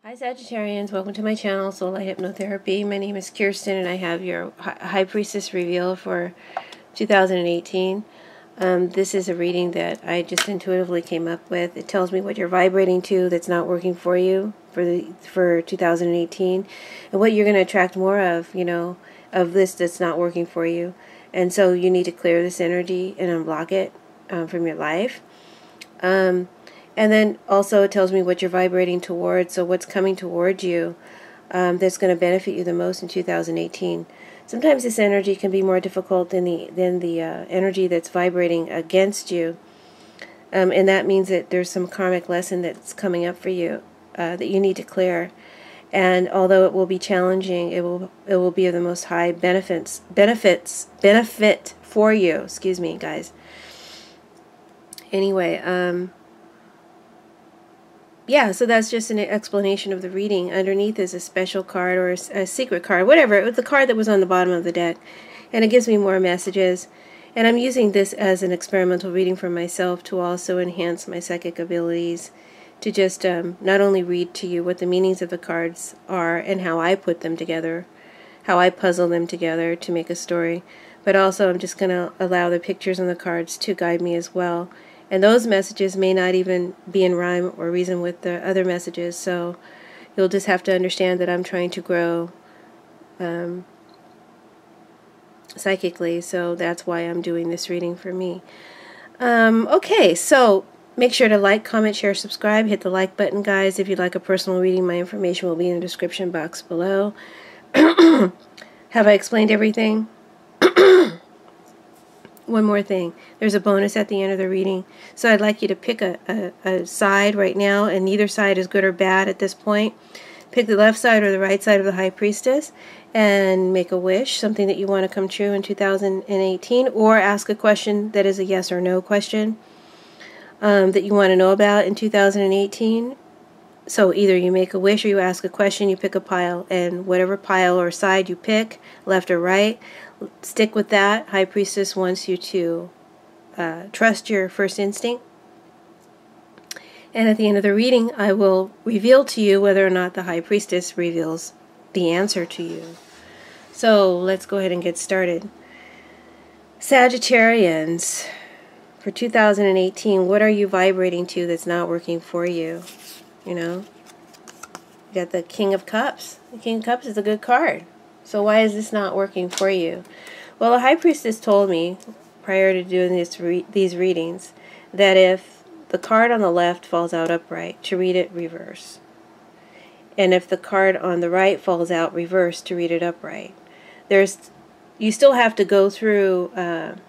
Hi Sagittarians, welcome to my channel, Soulight Hypnotherapy. My name is Kirsten and I have your High Priestess reveal for 2018. This is a reading that I just intuitively came up with. It tells me what you're vibrating to that's not working for you for 2018, and what you're going to attract more of, of this that's not working for you. And so you need to clear this energy and unblock it from your life. And then also it tells me what you're vibrating towards, so what's coming towards you that's going to benefit you the most in 2018. Sometimes this energy can be more difficult than the energy that's vibrating against you, and that means that there's some karmic lesson that's coming up for you that you need to clear. And although it will be challenging, it will be of the most high benefit for you. Excuse me, guys. Anyway, yeah, so that's just an explanation of the reading. Underneath is a special card or a secret card, whatever. It was the card that was on the bottom of the deck. And it gives me more messages. And I'm using this as an experimental reading for myself to also enhance my psychic abilities, to just not only read to you what the meanings of the cards are and how I put them together, how I puzzle them together to make a story, but also I'm just going to allow the pictures on the cards to guide me as well. And those messages may not even be in rhyme or reason with the other messages, so you'll just have to understand that I'm trying to grow psychically, so that's why I'm doing this reading for me. Okay, so make sure to like, comment, share, subscribe. Hit the like button, guys. If you'd like a personal reading, my information will be in the description box below. Have I explained everything? One more thing. There's a bonus at the end of the reading. So I'd like you to pick a side right now, and neither side is good or bad at this point. Pick the left side or the right side of the High Priestess and make a wish, something that you want to come true in 2018, or ask a question that is a yes or no question that you want to know about in 2018. So either you make a wish or you ask a question, you pick a pile, and whatever pile or side you pick, left or right, stick with that. High Priestess wants you to trust your first instinct. And at the end of the reading, I will reveal to you whether or not the High Priestess reveals the answer to you. So let's go ahead and get started. Sagittarians, for 2018, what are you vibrating to that's not working for you? You got the King of Cups. The King of Cups is a good card. So why is this not working for you? Well, the High Priestess told me prior to doing these readings that if the card on the left falls out upright, to read it reverse. And if the card on the right falls out reverse, to read it upright. You still have to go through a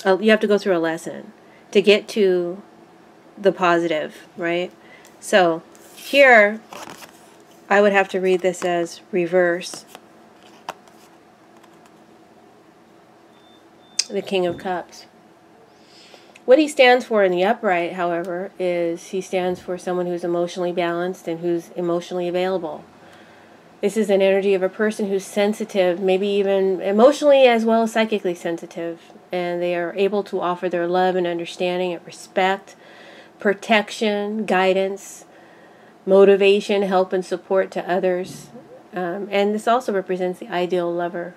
lesson to get to the positive, right? So here I would have to read this as reverse. The King of Cups. What he stands for in the upright, however, is he stands for someone who's emotionally balanced and who's emotionally available. This is an energy of a person who's sensitive, maybe even emotionally as well as psychically sensitive, and they are able to offer their love and understanding and respect, protection, guidance, motivation, help, and support to others. And this also represents the ideal lover.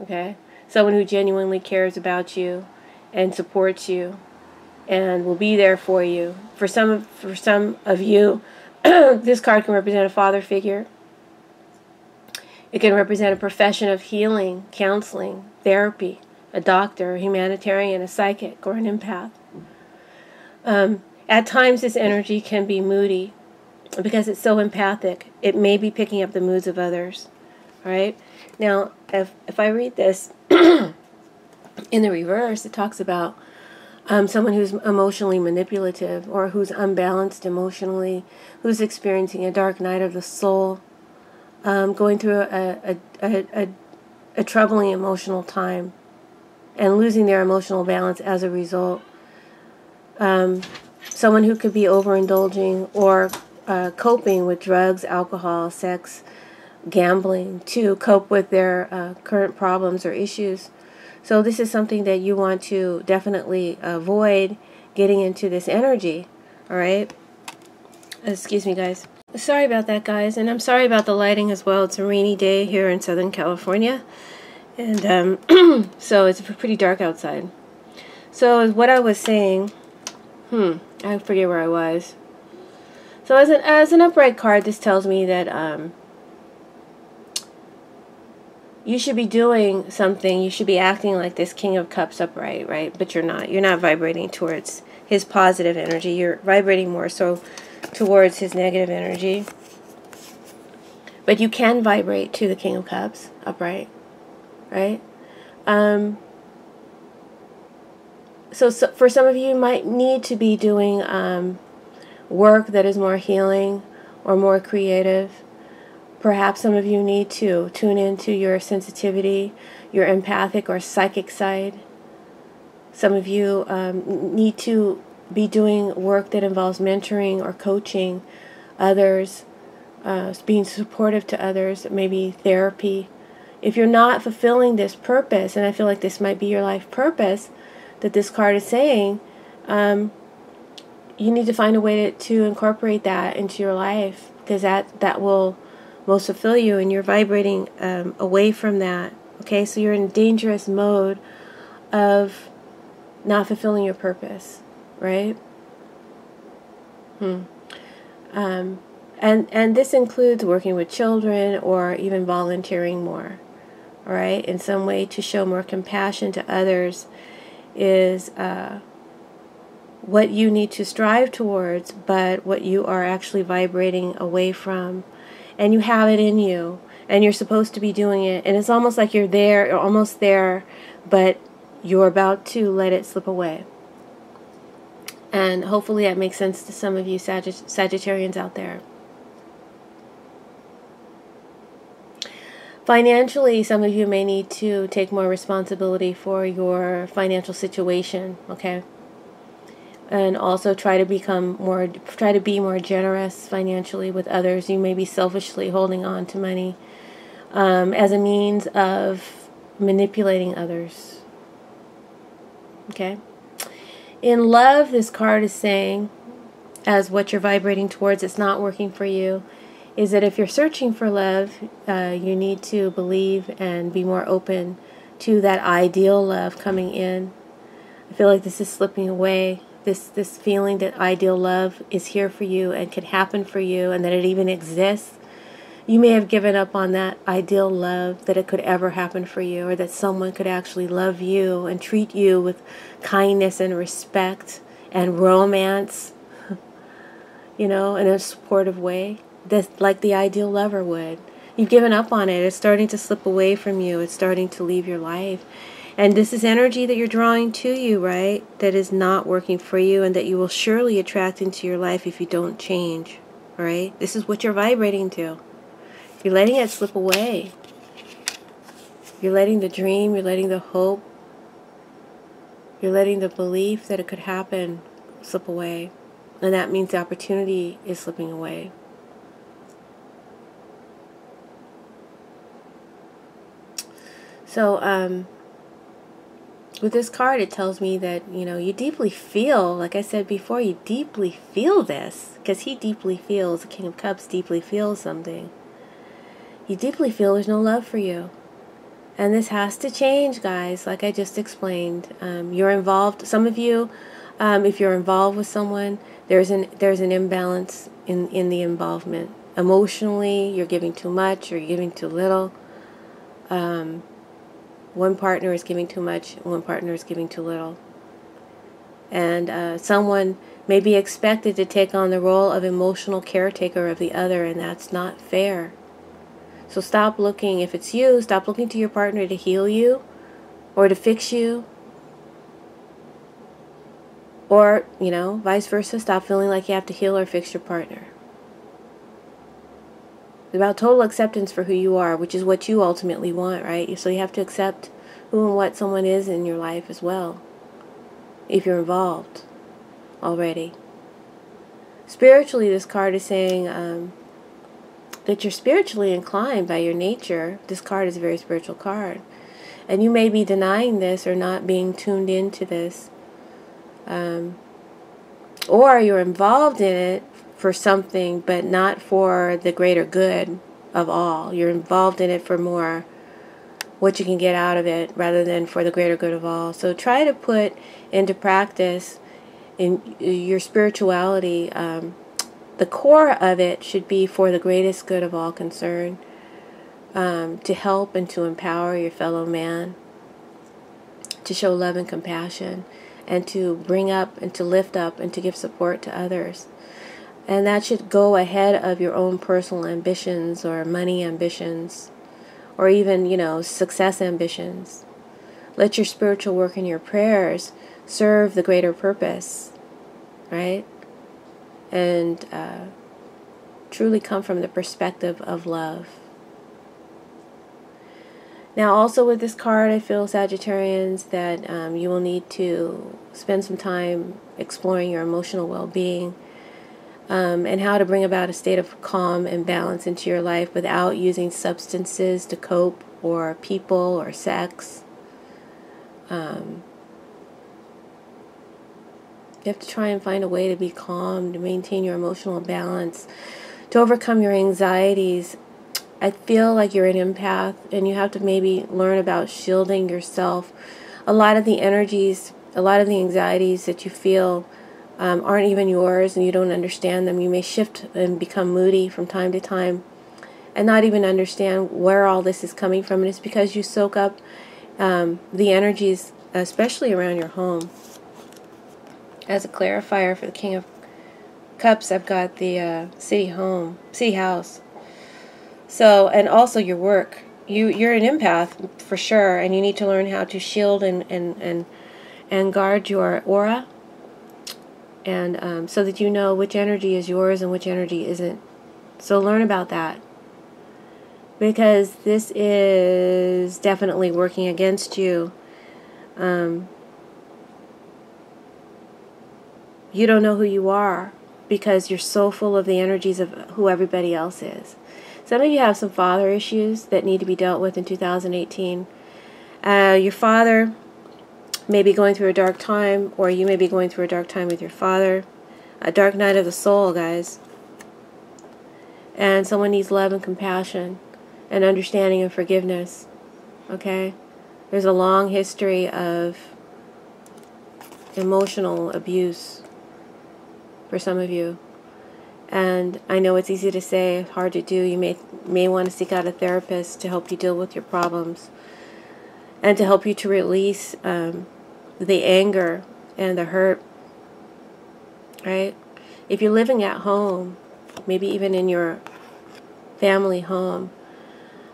Okay? Someone who genuinely cares about you and supports you and will be there for you. For some of you, this card can represent a father figure. It can represent a profession of healing, counseling, therapy, a doctor, a humanitarian, a psychic, or an empath. At times this energy can be moody because it's so empathic. It may be picking up the moods of others. All right? Now, if I read this in the reverse, it talks about someone who's emotionally manipulative or who's unbalanced emotionally, who's experiencing a dark night of the soul, going through a troubling emotional time and losing their emotional balance as a result. Someone who could be overindulging or coping with drugs, alcohol, sex, gambling to cope with their current problems or issues. So this is something that you want to definitely avoid getting into this energy. All right? Excuse me, guys. Sorry about that, guys, and I'm sorry about the lighting as well. It's a rainy day here in Southern California, and so it's pretty dark outside. So what I was saying, I forget where I was. So as an upright card, this tells me that you should be doing something. You should be acting like this King of Cups upright, right? But you're not. You're not vibrating towards his positive energy. You're vibrating more so towards his negative energy. But you can vibrate to the King of Cups upright, right? So for some of you, you might need to be doing work that is more healing or more creative. Perhaps some of you need to tune into your sensitivity, your empathic or psychic side. Some of you need to be doing work that involves mentoring or coaching others, being supportive to others, maybe therapy. If you're not fulfilling this purpose, and I feel like this might be your life purpose that this card is saying, you need to find a way to incorporate that into your life, because that will most fulfill you, and you're vibrating away from that. Okay, so you're in a dangerous mode of not fulfilling your purpose, right? And this includes working with children or even volunteering more, all right? In some way to show more compassion to others is what you need to strive towards, but what you are actually vibrating away from. And you have it in you, and you're supposed to be doing it, and it's almost like you're there, you're almost there, but you're about to let it slip away. And hopefully that makes sense to some of you Sagittarians out there. Financially, some of you may need to take more responsibility for your financial situation, okay? And also try to be more generous financially with others. You may be selfishly holding on to money as a means of manipulating others. Okay? In love, this card is saying, as what you're vibrating towards, it's not working for you, is that if you're searching for love, you need to believe and be more open to that ideal love coming in. I feel like this is slipping away. This feeling that ideal love is here for you and can happen for you, and that it even exists. You may have given up on that ideal love, that it could ever happen for you, or that someone could actually love you and treat you with kindness and respect and romance, you know, in a supportive way, that's like the ideal lover would. You've given up on it. It's starting to slip away from you. It's starting to leave your life. And this is energy that you're drawing to you, right? That is not working for you, and that you will surely attract into your life if you don't change, right? This is what you're vibrating to. You're letting it slip away. You're letting the dream, you're letting the hope, you're letting the belief that it could happen slip away. And that means the opportunity is slipping away. So, with this card, it tells me that, you know, you deeply feel, like I said before, you deeply feel this, because he deeply feels, the King of Cups deeply feels something. You deeply feel there's no love for you. And this has to change, guys, like I just explained. You're involved, some of you, if you're involved with someone, there's an imbalance in the involvement. Emotionally, you're giving too much or you're giving too little. One partner is giving too much, one partner is giving too little. And someone may be expected to take on the role of emotional caretaker of the other, and that's not fair. So stop looking, if it's you, stop looking to your partner to heal you or to fix you. Or, you know, vice versa, stop feeling like you have to heal or fix your partner. It's about total acceptance for who you are, which is what you ultimately want, right? So you have to accept who and what someone is in your life as well, if you're involved already. Spiritually, this card is saying that you're spiritually inclined by your nature. This card is a very spiritual card. And you may be denying this or not being tuned into this. Or you're involved in it for something, but not for the greater good of all. You're involved in it for more what you can get out of it rather than for the greater good of all. So try to put into practice in your spirituality. The core of it should be for the greatest good of all concerned, to help and to empower your fellow man, to show love and compassion, and to bring up and to lift up and to give support to others. And that should go ahead of your own personal ambitions or money ambitions or even, success ambitions. Let your spiritual work and your prayers serve the greater purpose, right? And truly come from the perspective of love. Now, also with this card, I feel, Sagittarians, that you will need to spend some time exploring your emotional well-being, and how to bring about a state of calm and balance into your life without using substances to cope, or people, or sex. You have to try and find a way to be calm, to maintain your emotional balance, to overcome your anxieties. I feel like you're an empath, and you have to maybe learn about shielding yourself. A lot of the energies, a lot of the anxieties that you feel aren't even yours, and you don't understand them. You may shift and become moody from time to time and not even understand where all this is coming from. And it's because you soak up the energies, especially around your home. As a clarifier for the King of Cups, I've got the city house. So, and also your work. You're an empath for sure, and you need to learn how to shield and guard your aura, and so that you know which energy is yours and which energy isn't. So learn about that, because this is definitely working against you. You don't know who you are because you're so full of the energies of who everybody else is. Some of you have some father issues that need to be dealt with in 2018. Your father may be going through a dark time, or you may be going through a dark time with your father. A dark night of the soul, guys. And someone needs love and compassion and understanding and forgiveness. Okay? There's a long history of emotional abuse for some of you. And I know it's easy to say, hard to do. You may want to seek out a therapist to help you deal with your problems and to help you to release the anger and the hurt, right? If you're living at home, maybe even in your family home,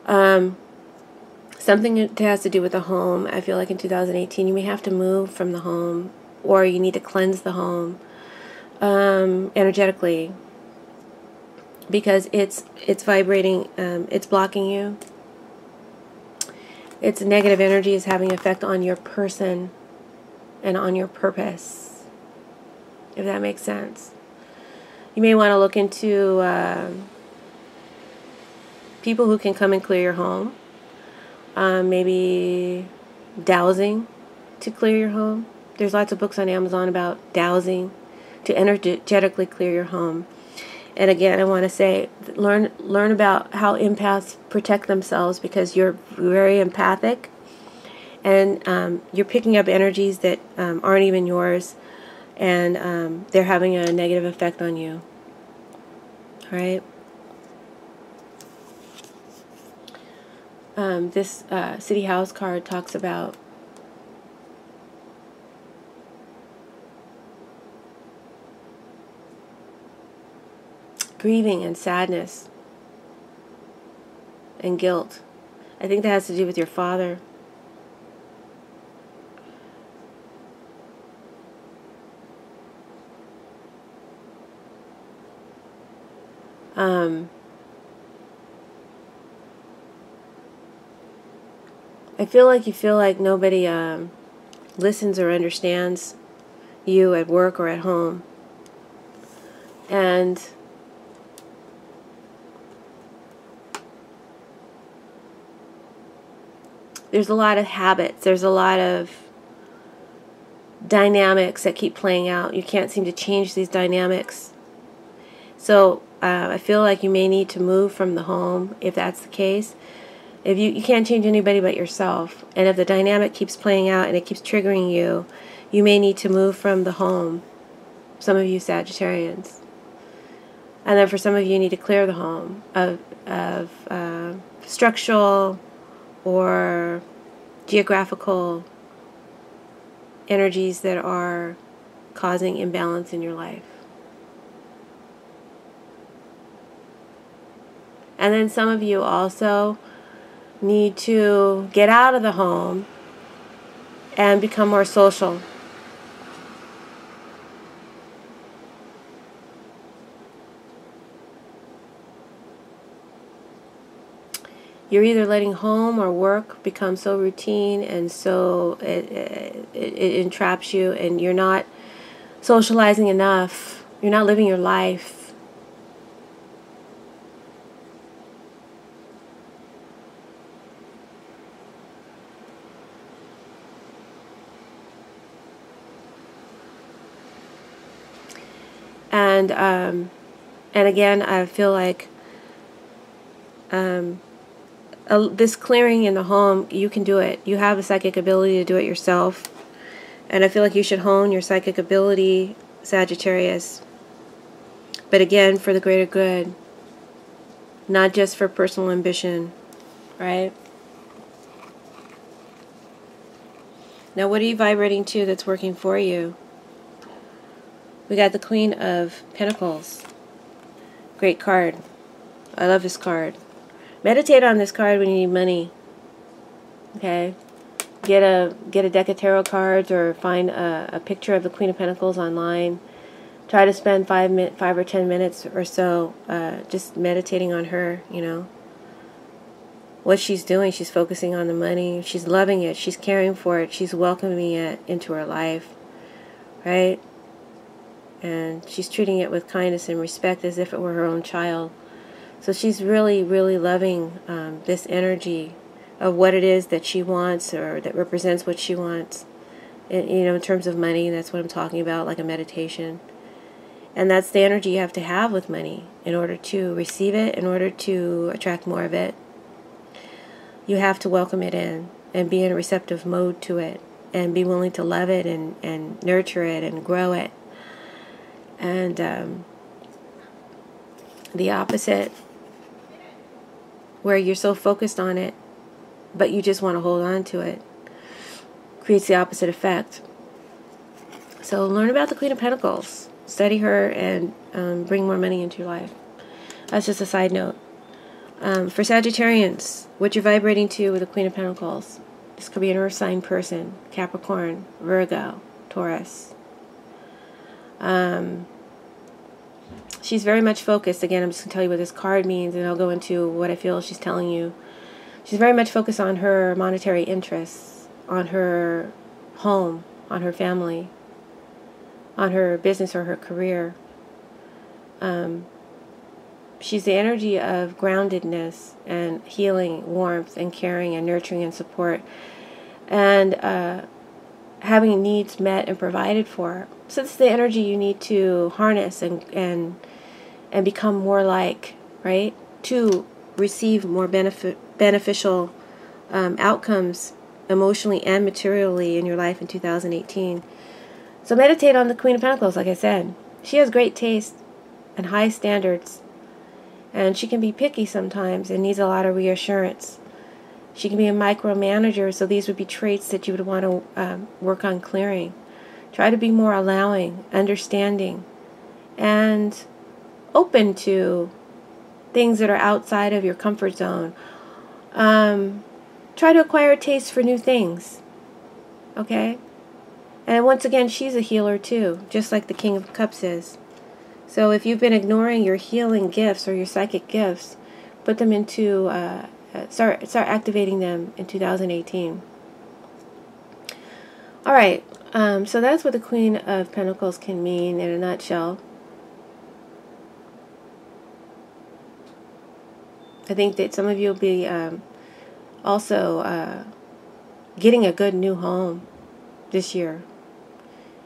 something that has to do with the home, I feel like in 2018 you may have to move from the home, or you need to cleanse the home energetically, because it's vibrating, it's blocking you. Its negative energy is having an effect on your person and on your purpose, if that makes sense. You may want to look into people who can come and clear your home, maybe dowsing to clear your home. There's lots of books on Amazon about dowsing to energetically clear your home. And again, I want to say, learn about how empaths protect themselves, because you're very empathic, and you're picking up energies that aren't even yours, and they're having a negative effect on you. All right? This City House card talks about grieving and sadness and guilt. I think that has to do with your father. I feel like nobody listens or understands you at work or at home. And there's a lot of habits. There's a lot of dynamics that keep playing out. You can't seem to change these dynamics. So I feel like you may need to move from the home if that's the case. If you can't change anybody but yourself, and if the dynamic keeps playing out and it keeps triggering you, you may need to move from the home. Some of you Sagittarians. And then for some of you, you need to clear the home of structural or geographical energies that are causing imbalance in your life. And then some of you also need to get out of the home and become more social. You're either letting home or work become so routine and so it entraps you, and you're not socializing enough. You're not living your life. And again, I feel like this clearing in the home, you can do it. You have a psychic ability to do it yourself. And I feel like you should hone your psychic ability, Sagittarius. But again, for the greater good. Not just for personal ambition, right? Now, what are you vibrating to that's working for you? We got the Queen of Pentacles. Great card. I love this card. Meditate on this card when you need money. Okay? Get a deck of tarot cards or find a picture of the Queen of Pentacles online. Try to spend 5 or 10 minutes or so just meditating on her, you know. What she's doing, she's focusing on the money. She's loving it. She's caring for it. She's welcoming it into her life. Right? And she's treating it with kindness and respect as if it were her own child. So she's really, really loving this energy of what it is that she wants, or that represents what she wants. You know, in terms of money, that's what I'm talking about, like a meditation. And that's the energy you have to have with money in order to receive it, in order to attract more of it. You have to welcome it in and be in a receptive mode to it and be willing to love it and nurture it and grow it. And the opposite, where you're so focused on it, but you just want to hold on to it, creates the opposite effect. So learn about the Queen of Pentacles. Study her and bring more money into your life. That's just a side note. For Sagittarians, what you're vibrating to with the Queen of Pentacles. This could be an earth sign person. Capricorn, Virgo, Taurus. She's very much focused. Again, I'm just going to tell you what this card means, and I'll go into what I feel she's telling you. She's very much focused on her monetary interests, on her home, on her family, on her business or her career. She's the energy of groundedness and healing, warmth and caring and nurturing and support, and having needs met and provided for. So this is the energy you need to harness and become more like, right? To receive more beneficial outcomes emotionally and materially in your life in 2018. So meditate on the Queen of Pentacles, like I said. She has great taste and high standards. And she can be picky sometimes and needs a lot of reassurance. She can be a micromanager, so these would be traits that you would want to work on clearing. Try to be more allowing, understanding, and open to things that are outside of your comfort zone. Try to acquire a taste for new things. Okay? And once again, she's a healer too, just like the King of Cups is. So if you've been ignoring your healing gifts or your psychic gifts, put them into, start activating them in 2018. All right, so that's what the Queen of Pentacles can mean in a nutshell. I think that some of you will be also getting a good new home this year.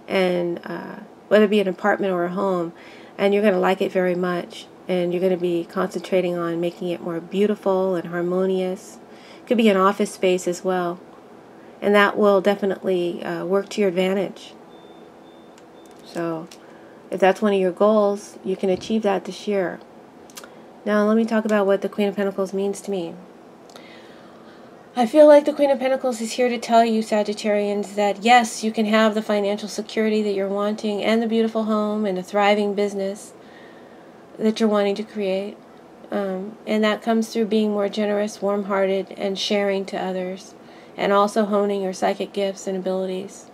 And whether it be an apartment or a home, and you're going to like it very much. And you're going to be concentrating on making it more beautiful and harmonious. It could be an office space as well. And that will definitely work to your advantage. So if that's one of your goals, you can achieve that this year. Now let me talk about what the Queen of Pentacles means to me. I feel like the Queen of Pentacles is here to tell you, Sagittarians, that yes, you can have the financial security that you're wanting, and the beautiful home, and a thriving business that you're wanting to create. And that comes through being more generous, warm-hearted, and sharing to others, and also honing your psychic gifts and abilities.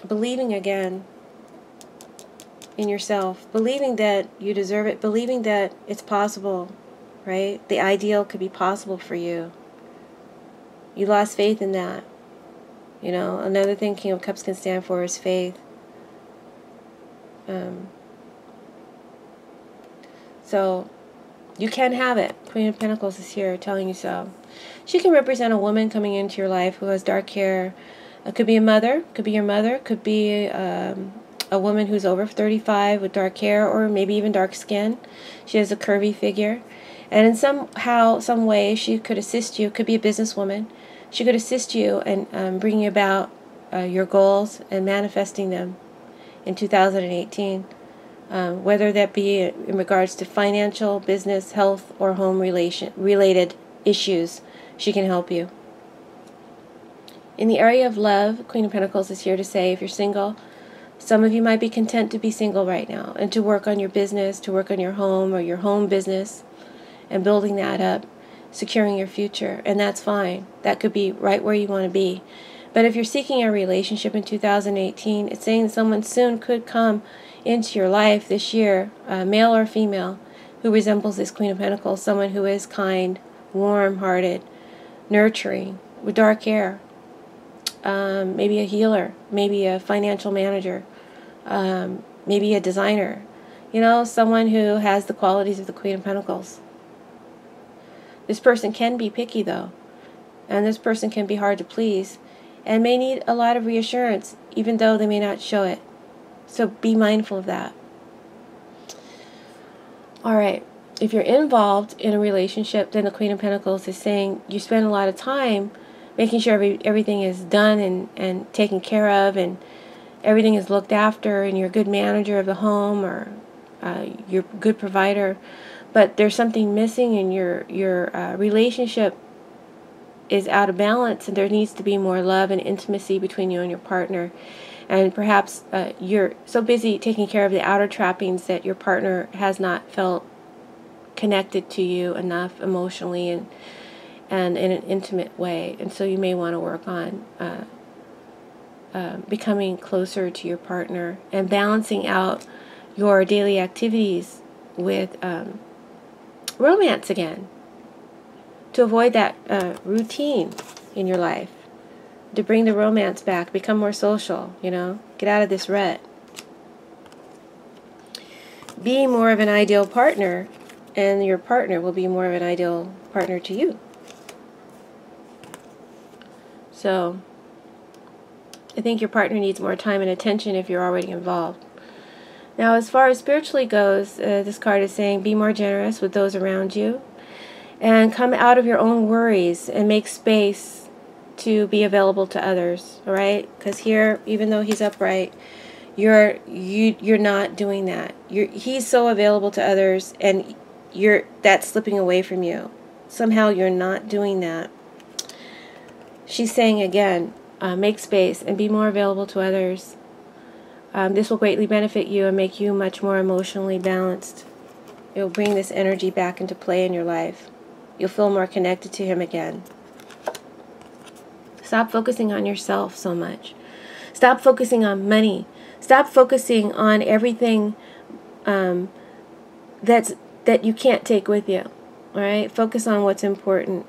Believing again in yourself, believing that you deserve it, believing that it's possible, right? The ideal could be possible for you. You lost faith in that. You know, another thing King of Cups can stand for is faith. So you can have it. Queen of Pentacles is here telling you so. She can represent a woman coming into your life who has dark hair. It could be a mother, could be your mother, could be a woman who's over 35 with dark hair, or maybe even dark skin. She has a curvy figure. And in some way, she could assist you. Could be a businesswoman. She could assist you in bringing about your goals and manifesting them in 2018. Whether that be in regards to financial, business, health, or home related issues, she can help you. In the area of love, Queen of Pentacles is here to say, if you're single, some of you might be content to be single right now and to work on your business, to work on your home or your home business and building that up, securing your future. And that's fine. That could be right where you want to be. But if you're seeking a relationship in 2018, it's saying that someone soon could come into your life this year, male or female, who resembles this Queen of Pentacles, someone who is kind, warm-hearted, nurturing, with dark hair, maybe a healer, maybe a financial manager, maybe a designer, you know, someone who has the qualities of the Queen of Pentacles. This person can be picky, though, and this person can be hard to please and may need a lot of reassurance, even though they may not show it. So be mindful of that. All right. If you're involved in a relationship, then the Queen of Pentacles is saying you spend a lot of time making sure everything is done and taken care of, and everything is looked after, and you're a good manager of the home, or you're a good provider. But there's something missing, and your relationship is out of balance, and there needs to be more love and intimacy between you and your partner. And perhaps you're so busy taking care of the outer trappings that your partner has not felt connected to you enough emotionally and in an intimate way. And so you may want to work on becoming closer to your partner and balancing out your daily activities with romance again, to avoid that routine in your life, to bring the romance back, become more social, you know, get out of this rut. Be more of an ideal partner, and your partner will be more of an ideal partner to you. So I think your partner needs more time and attention if you're already involved. Now, as far as spiritually goes, this card is saying be more generous with those around you and come out of your own worries and make space to be available to others, all right? Because here, even though he's upright, you're not doing that. He's so available to others, and that's slipping away from you. Somehow you're not doing that. She's saying again, make space and be more available to others. This will greatly benefit you and make you much more emotionally balanced. It will bring this energy back into play in your life. You'll feel more connected to him again. Stop focusing on yourself so much. Stop focusing on money. Stop focusing on everything that you can't take with you. All right? Focus on what's important.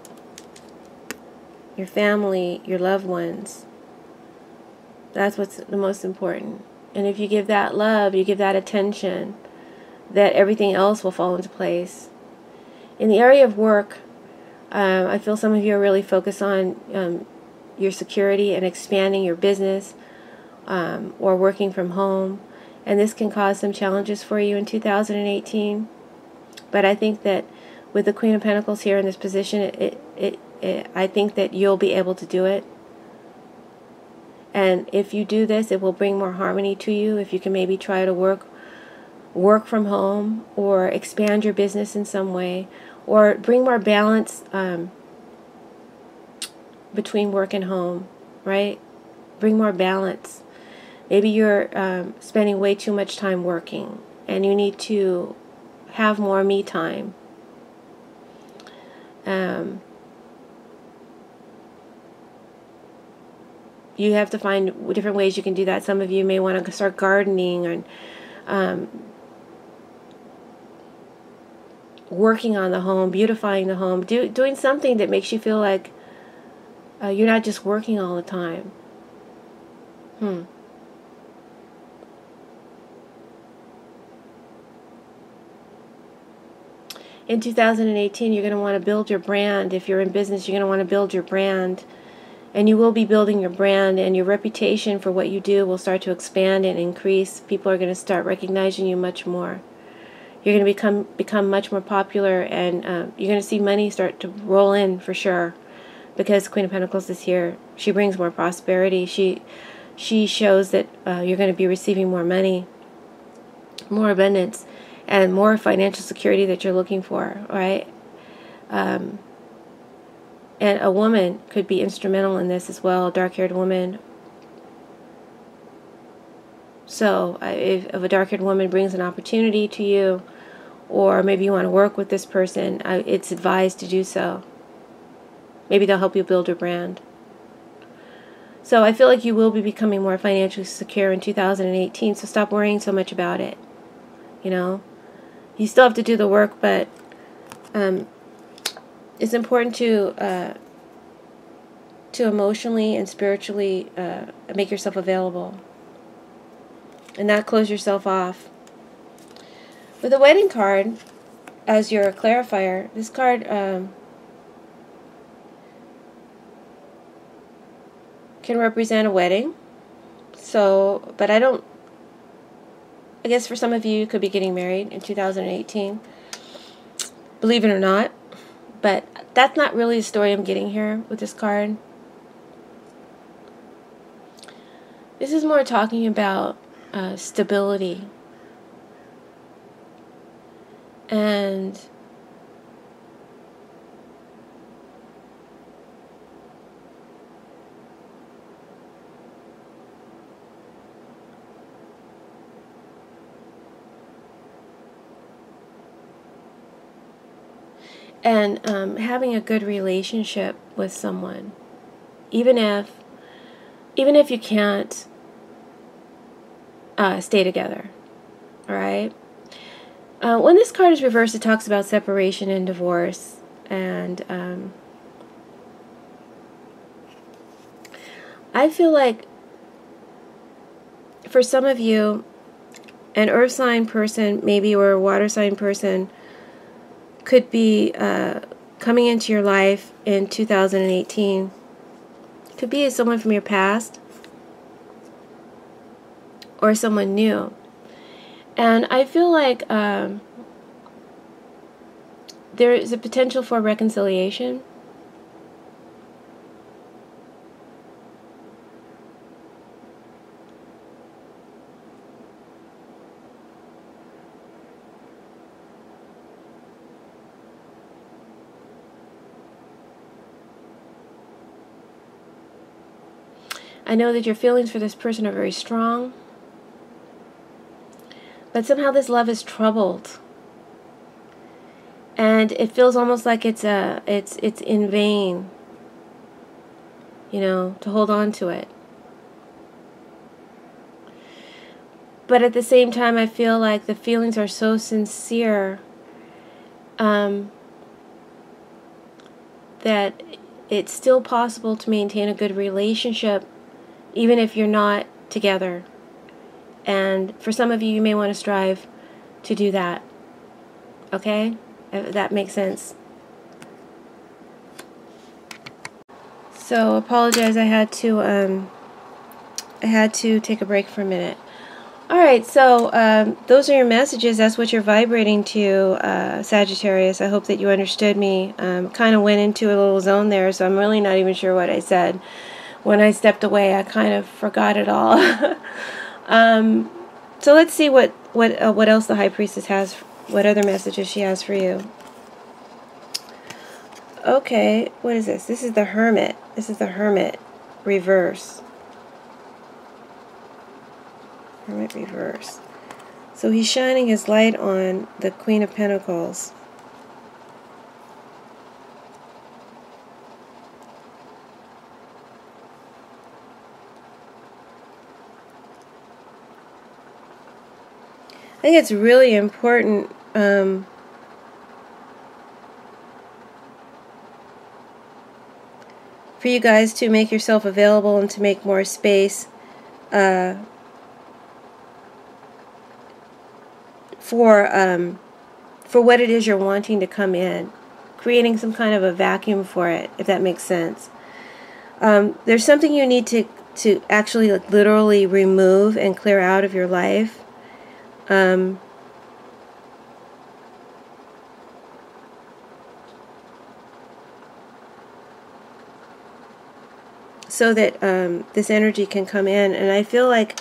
Your family, your loved ones. That's what's the most important. And if you give that love, you give that attention, that everything else will fall into place. In the area of work, I feel some of you are really focused on your security and expanding your business, or working from home. And this can cause some challenges for you in 2018. But I think that with the Queen of Pentacles here in this position, I think that you'll be able to do it. And if you do this, it will bring more harmony to you. If you can maybe try to work from home, or expand your business in some way, or bring more balance between work and home, right? Bring more balance. Maybe you're spending way too much time working and you need to have more me time. You have to find different ways you can do that. Some of you may want to start gardening, and working on the home, beautifying the home, doing something that makes you feel like you're not just working all the time. In 2018, you're going to want to build your brand. If you're in business, you're going to want to build your brand. And you will be building your brand, and your reputation for what you do will start to expand and increase. People are going to start recognizing you much more. You're going to become much more popular, and you're going to see money start to roll in for sure, because Queen of Pentacles is here. She brings more prosperity. She shows that you're going to be receiving more money, more abundance, and more financial security that you're looking for, right? And a woman could be instrumental in this as well, a dark-haired woman. So if a dark-haired woman brings an opportunity to you, or maybe you want to work with this person, it's advised to do so. Maybe they'll help you build your brand. So I feel like you will be becoming more financially secure in 2018, so stop worrying so much about it. You know? You still have to do the work, but it's important to emotionally and spiritually make yourself available and not close yourself off. With the wedding card as your clarifier, this card can represent a wedding. So, but I guess for some of you, you could be getting married in 2018. Believe it or not. But that's not really the story I'm getting here with this card. This is more talking about stability. And having a good relationship with someone, even if you can't stay together, all right? When this card is reversed, it talks about separation and divorce, and I feel like for some of you, an earth sign person, maybe, or a water sign person, could be coming into your life in 2018. Could be someone from your past or someone new. And I feel like there is a potential for reconciliation. I know that your feelings for this person are very strong, but somehow this love is troubled, and it feels almost like it's in vain, you know, to hold on to it. But at the same time, I feel like the feelings are so sincere that it's still possible to maintain a good relationship even if you're not together. And for some of you, you may want to strive to do that. Okay? If that makes sense. So, apologize, I had to I had to take a break for a minute. Alright, so those are your messages. That's what you're vibrating to, Sagittarius. I hope that you understood me. Kind of went into a little zone there, so I'm really not even sure what I said. When I stepped away, I kind of forgot it all. So let's see what else the High Priestess has, what other messages she has for you. Okay, what is this? This is the Hermit. This is the Hermit reverse. Hermit reverse. So he's shining his light on the Queen of Pentacles. I think it's really important for you guys to make yourself available and to make more space for what it is you're wanting to come in, creating some kind of a vacuum for it, if that makes sense. There's something you need to actually like literally remove and clear out of your life. So that this energy can come in. And I feel like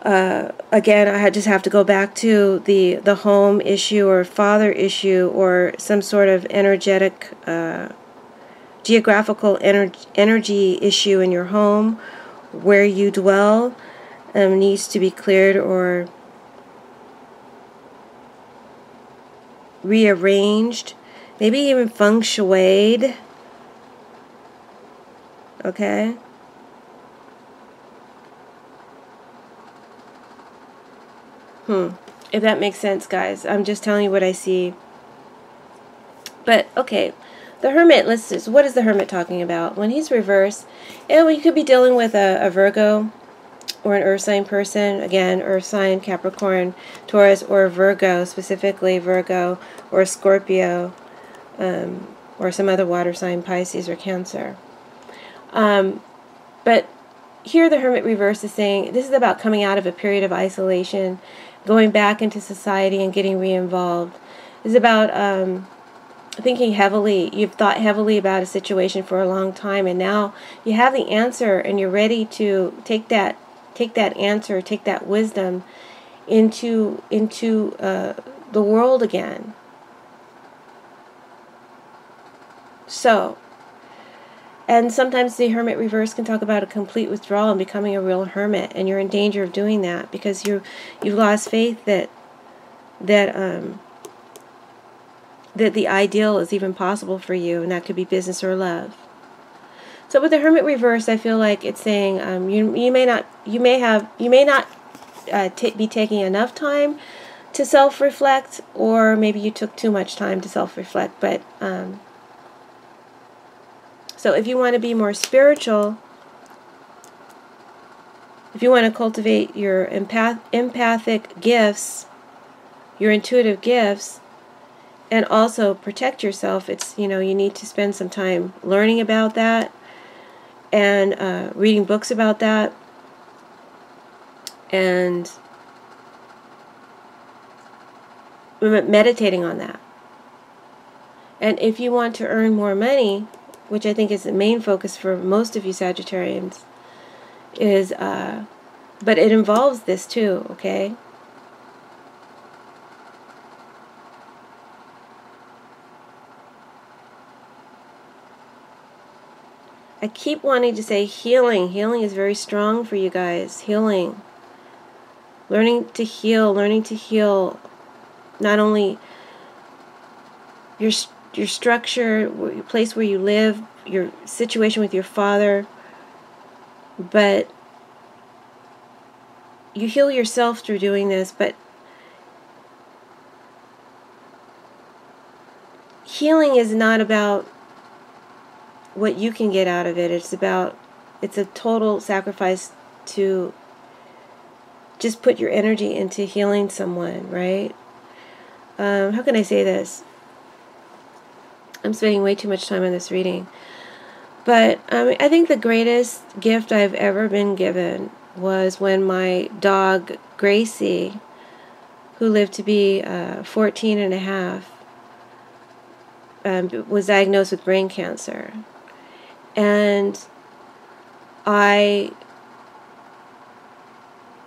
again, I just have to go back to the home issue or father issue or some sort of energetic, geographical energy issue in your home where you dwell needs to be cleared or rearranged, maybe even feng shuied. Okay? If that makes sense, guys. I'm just telling you what I see. But, okay. The Hermit, let's just, what is the Hermit talking about? When he's reversed, you could be dealing with a Virgo or an Earth sign person. Again, Earth sign, Capricorn, Taurus, or Virgo, specifically Virgo, or Scorpio, or some other water sign, Pisces or Cancer. But here the Hermit reverse is saying this is about coming out of a period of isolation, going back into society and getting re-involved. It's about thinking heavily. You've thought heavily about a situation for a long time, and now you have the answer, and you're ready to take that answer, take that wisdom into the world again. So, and sometimes the Hermit reverse can talk about a complete withdrawal and becoming a real hermit, and you're in danger of doing that because you've lost faith that the ideal is even possible for you, and that could be business or love. So with the Hermit reverse, I feel like it's saying you may not be taking enough time to self-reflect, or maybe you took too much time to self-reflect, but so if you want to be more spiritual, if you want to cultivate your empathic gifts, your intuitive gifts, and also protect yourself, it's, you need to spend some time learning about that and reading books about that and meditating on that. And if you want to earn more money, which I think is the main focus for most of you Sagittarians, is, but it involves this too, okay? I keep wanting to say healing. Healing is very strong for you guys. Healing. Learning to heal not only your structure, your place where you live, your situation with your father, but you heal yourself through doing this. But healing is not about what you can get out of it. It's a total sacrifice to just put your energy into healing someone, right? How can I say this? I'm spending way too much time on this reading. But I think the greatest gift I've ever been given was when my dog, Gracie, who lived to be 14 and a half, was diagnosed with brain cancer. And I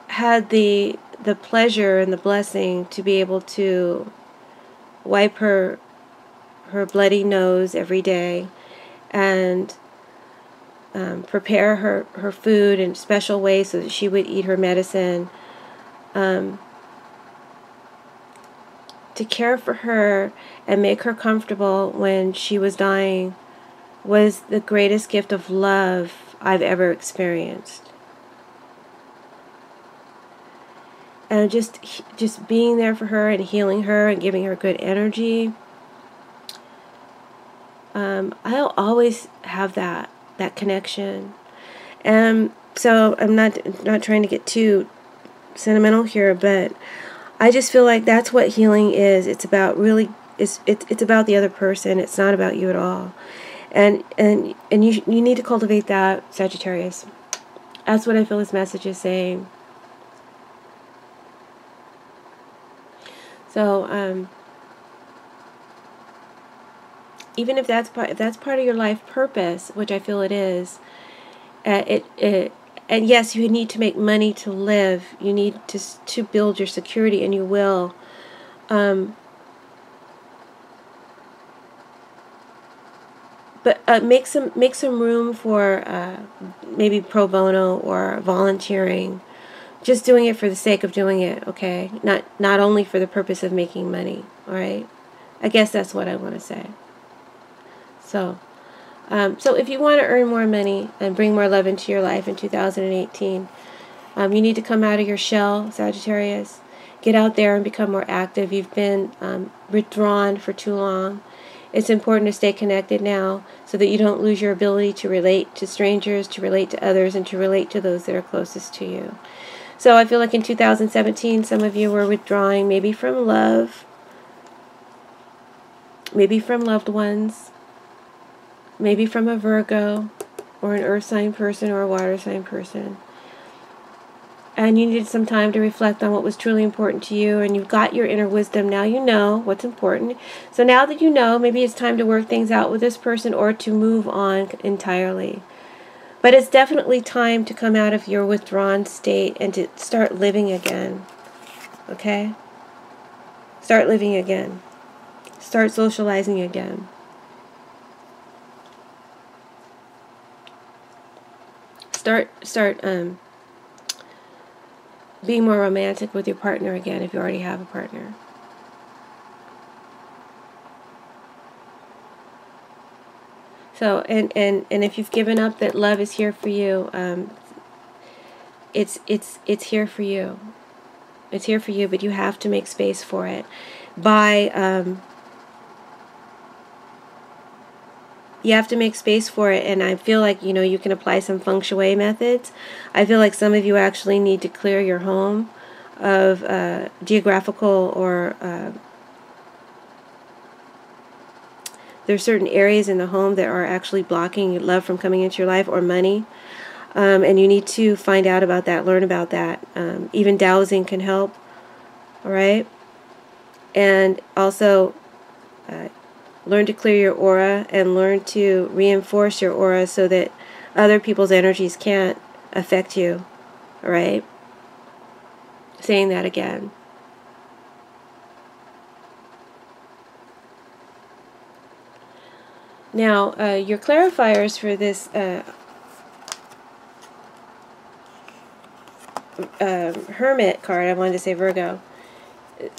had the pleasure and the blessing to be able to wipe her bloody nose every day and prepare her food in special ways so that she would eat her medicine. To care for her and make her comfortable when she was dying was the greatest gift of love I've ever experienced. And just being there for her and healing her and giving her good energy. I'll always have that connection. And so I'm not trying to get too sentimental here, but I just feel like that's what healing is. It's about it's about the other person. It's not about you at all. And you need to cultivate that, Sagittarius. That's what I feel this message is saying. So even if that's part of your life purpose, which I feel it is, and yes, you need to make money to live. You need to build your security, and you will. But make some room for maybe pro bono or volunteering. Just doing it for the sake of doing it, okay? Not only for the purpose of making money, all right? I guess that's what I want to say. So if you want to earn more money and bring more love into your life in 2018, you need to come out of your shell, Sagittarius. Get out there and become more active. You've been withdrawn for too long. It's important to stay connected now so that you don't lose your ability to relate to strangers, to relate to others, and to relate to those that are closest to you. So I feel like in 2017, some of you were withdrawing, maybe from love, maybe from loved ones, maybe from a Virgo, or an earth sign person, or a water sign person. And you needed some time to reflect on what was truly important to you, and you've got your inner wisdom. Now you know what's important. So now that you know, maybe it's time to work things out with this person or to move on entirely. But it's definitely time to come out of your withdrawn state and to start living again. Okay? Start living again. Start socializing again. Start being more romantic with your partner again if you already have a partner. So, and if you've given up that love is here for you, it's here for you. It's here for you, but you have to make space for it you have to make space for it, and I feel like, you can apply some feng shui methods. I feel like some of you actually need to clear your home of geographical or there's certain areas in the home that are actually blocking love from coming into your life, or money. And you need to find out about that, learn about that. Even dowsing can help, all right? And also learn to clear your aura and learn to reinforce your aura so that other people's energies can't affect you, all right? Saying that again. Now, your clarifiers for this Hermit card, I wanted to say Virgo.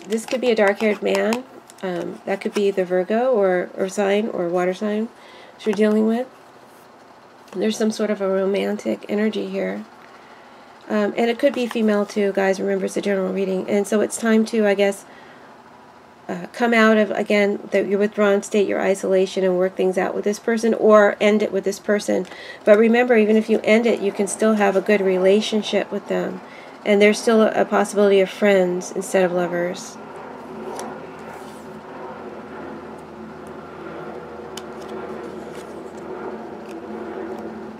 This could be a dark-haired man. That could be the Virgo or earth sign or water sign that you're dealing with. There's some sort of a romantic energy here. And it could be female too, guys. Remember, it's a general reading. And so it's time to, I guess, come out of, again, your withdrawn state, your isolation, and work things out with this person, or end it with this person. But remember, even if you end it, you can still have a good relationship with them. And there's still a possibility of friends instead of lovers.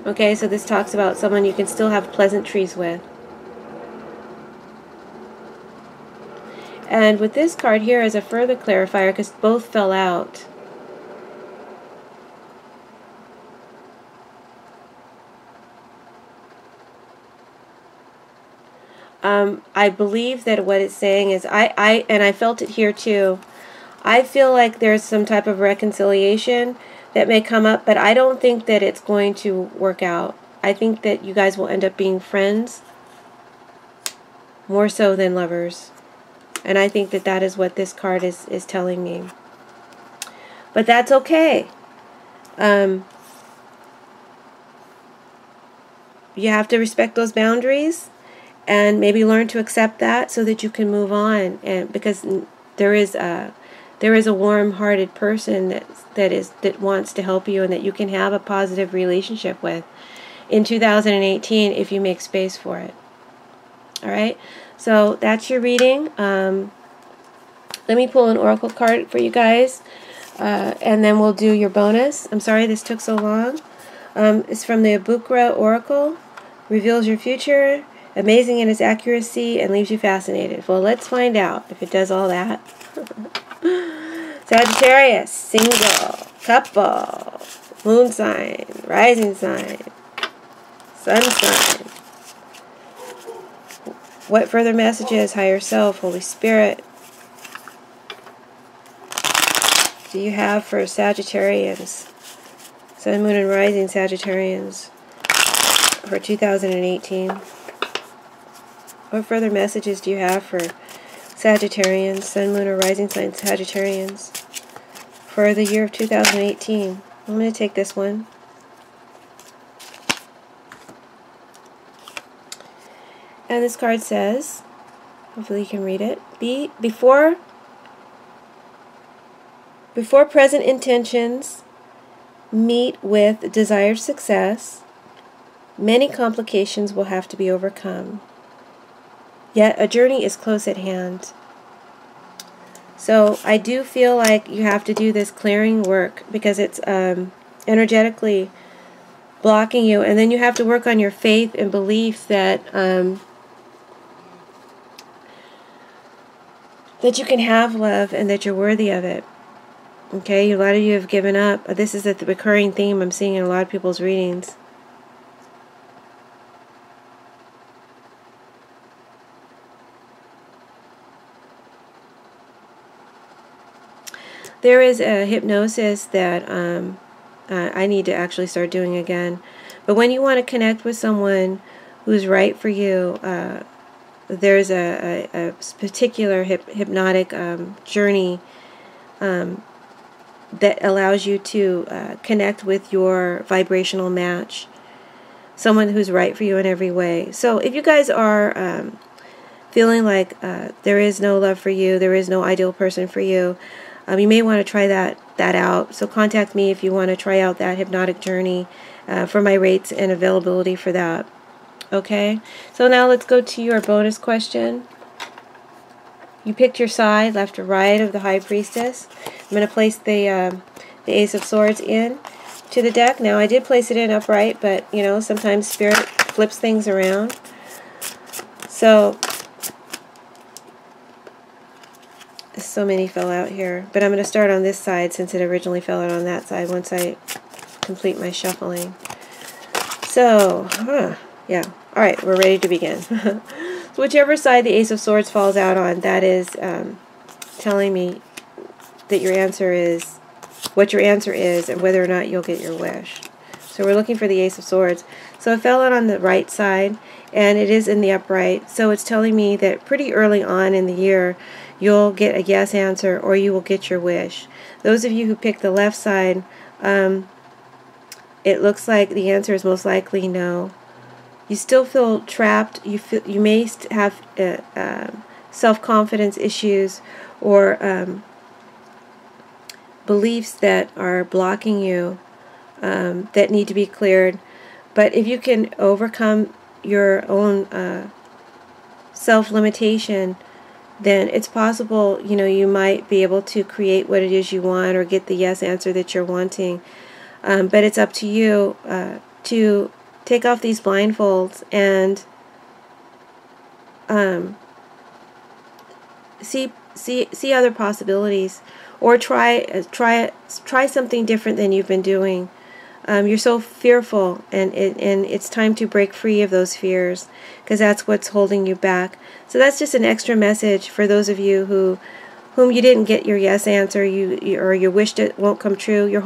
Okay, so this talks about someone you can still have pleasantries with. And with this card here as a further clarifier, because both fell out, I believe that what it's saying is, and I felt it here too, I feel like there's some type of reconciliation that may come up, but I don't think that it's going to work out. I think that you guys will end up being friends more so than lovers. And I think that that is what this card is telling me. But that's okay. You have to respect those boundaries and maybe learn to accept that so that you can move on. And because there is a warm-hearted person that wants to help you and that you can have a positive relationship with in 2018 if you make space for it. All right, so that's your reading. Let me pull an oracle card for you guys, and then we'll do your bonus. I'm sorry this took so long. It's from the Abukra Oracle. Reveals your future, amazing in its accuracy, and leaves you fascinated. Well, let's find out if it does all that. Sagittarius, single, couple, moon sign, rising sign, sun sign. What further messages, higher self, Holy Spirit, do you have for Sagittarians, sun, moon, and rising Sagittarians for 2018? What further messages do you have for Sagittarians, sun, moon, or rising sign Sagittarians for the year of 2018? I'm going to take this one. And this card says, hopefully you can read it, before present intentions meet with desired success, many complications will have to be overcome. Yet a journey is close at hand. So I do feel like you have to do this clearing work because it's energetically blocking you. And then you have to work on your faith and belief that that you can have love and that you're worthy of it. Okay, a lot of you have given up. This is a recurring theme I'm seeing in a lot of people's readings. There is a hypnosis that I need to actually start doing again. But when you want to connect with someone who's right for you, there's a particular hypnotic journey that allows you to connect with your vibrational match, someone who's right for you in every way. So if you guys are feeling like there is no love for you, there is no ideal person for you, you may want to try that out. So contact me if you want to try out that hypnotic journey for my rates and availability for that. Okay, so now let's go to your bonus question. You picked your side, left or right, of the High Priestess. I'm going to place the Ace of Swords in to the deck. Now, I did place it in upright, but, you know, sometimes Spirit flips things around. So many fell out here. But I'm going to start on this side since it originally fell out on that side once I complete my shuffling. So, yeah. All right, we're ready to begin. So whichever side the Ace of Swords falls out on, that is telling me that your answer is, what your answer is, and whether or not you'll get your wish. So we're looking for the Ace of Swords. So it fell out on the right side, and it is in the upright. So it's telling me that pretty early on in the year, you'll get a yes answer, or you will get your wish. Those of you who picked the left side, it looks like the answer is most likely no. You still feel trapped. You may have self-confidence issues or beliefs that are blocking you that need to be cleared. But if you can overcome your own self-limitation, then it's possible, you know, you might be able to create what it is you want or get the yes answer that you're wanting. But it's up to you to take off these blindfolds and see other possibilities, or try something different than you've been doing. You're so fearful, and it's time to break free of those fears, because that's what's holding you back. So that's just an extra message for those of you whom you didn't get your yes answer, or you wished it won't come true. You're